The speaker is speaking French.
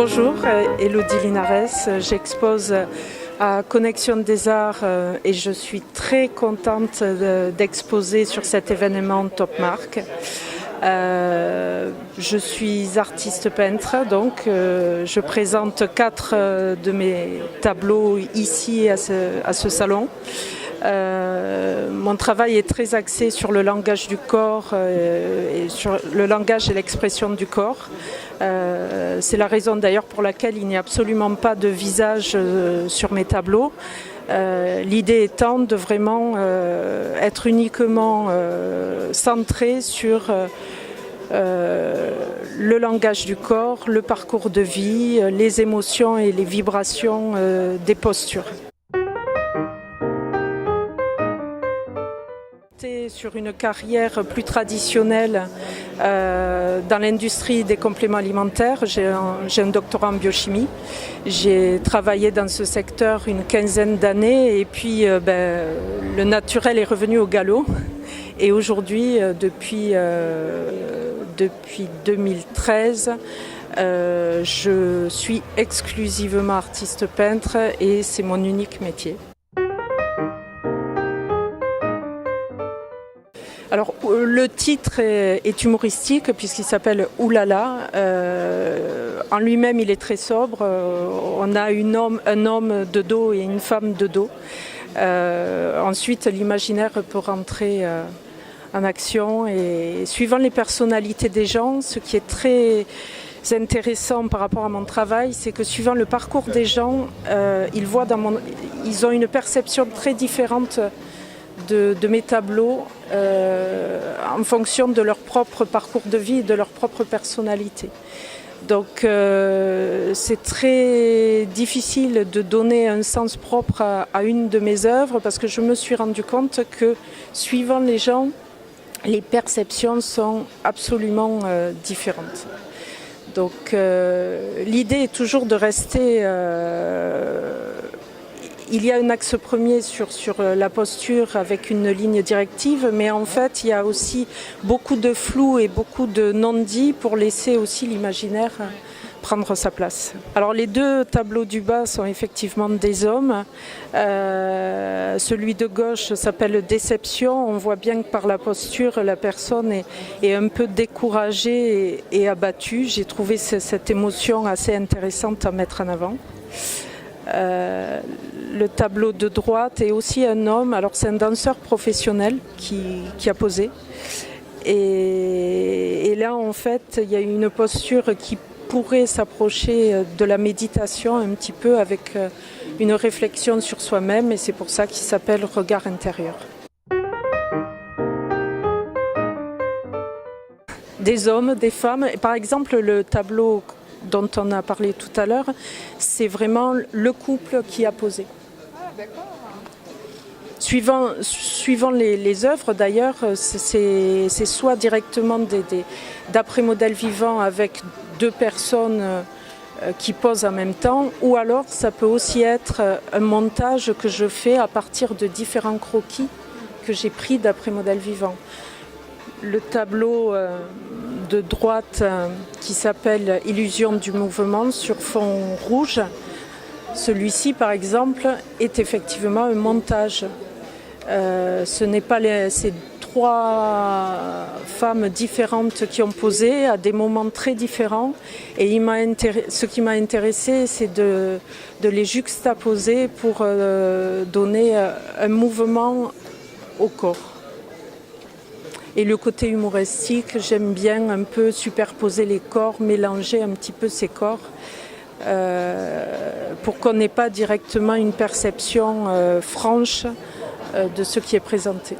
Bonjour, Élodie Linares, j'expose à Connexion des Arts et je suis très contente d'exposer sur cet événement Top Mark. Je suis artiste peintre, donc je présente 4 de mes tableaux ici à ce salon. Mon travail est très axé sur le langage du corps et sur le langage et l'expression du corps. C'est la raison d'ailleurs pour laquelle il n'y a absolument pas de visage sur mes tableaux. L'idée étant de vraiment être uniquement centré sur le langage du corps, le parcours de vie, les émotions et les vibrations des postures. Sur une carrière plus traditionnelle dans l'industrie des compléments alimentaires. J'ai un doctorat en biochimie. J'ai travaillé dans ce secteur une 15aine d'années et puis le naturel est revenu au galop. Et aujourd'hui, depuis 2013, je suis exclusivement artiste peintre et c'est mon unique métier. Alors, le titre est humoristique puisqu'il s'appelle Oulala. En lui-même, il est très sobre. On a un homme de dos et une femme de dos. Ensuite, l'imaginaire peut rentrer en action et suivant les personnalités des gens, ce qui est très intéressant par rapport à mon travail, c'est que suivant le parcours des gens, ils ont une perception très différente de mes tableaux en fonction de leur propre parcours de vie et de leur propre personnalité. Donc c'est très difficile de donner un sens propre à une de mes œuvres parce que je me suis rendu compte que suivant les gens, les perceptions sont absolument différentes. Donc l'idée est toujours de rester... Il y a un axe premier sur la posture avec une ligne directive, mais en fait, il y a aussi beaucoup de flou et beaucoup de non-dits pour laisser aussi l'imaginaire prendre sa place. Alors les 2 tableaux du bas sont effectivement des hommes. Celui de gauche s'appelle Déception. On voit bien que par la posture, la personne est un peu découragée et abattue. J'ai trouvé cette émotion assez intéressante à mettre en avant. Le tableau de droite est aussi un homme, alors c'est un danseur professionnel qui a posé. Et là, en fait, il y a une posture qui pourrait s'approcher de la méditation un petit peu avec une réflexion sur soi-même et c'est pour ça qu'il s'appelle Regard intérieur. Des hommes, des femmes. Par exemple, le tableau dont on a parlé tout à l'heure, c'est vraiment le couple qui a posé. Ah, d'accord. Suivant les œuvres d'ailleurs, c'est soit directement d'après modèle vivant avec 2 personnes qui posent en même temps, ou alors ça peut aussi être un montage que je fais à partir de différents croquis que j'ai pris d'après modèle vivant. Le tableau de droite qui s'appelle Illusion du mouvement sur fond rouge, celui-ci par exemple est effectivement un montage. Ce n'est pas ces 3 femmes différentes qui ont posé à des moments très différents et ce qui m'a intéressé c'est de les juxtaposer pour donner un mouvement au corps. Et le côté humoristique, j'aime bien un peu superposer les corps, mélanger un petit peu ces corps pour qu'on n'ait pas directement une perception franche de ce qui est présenté.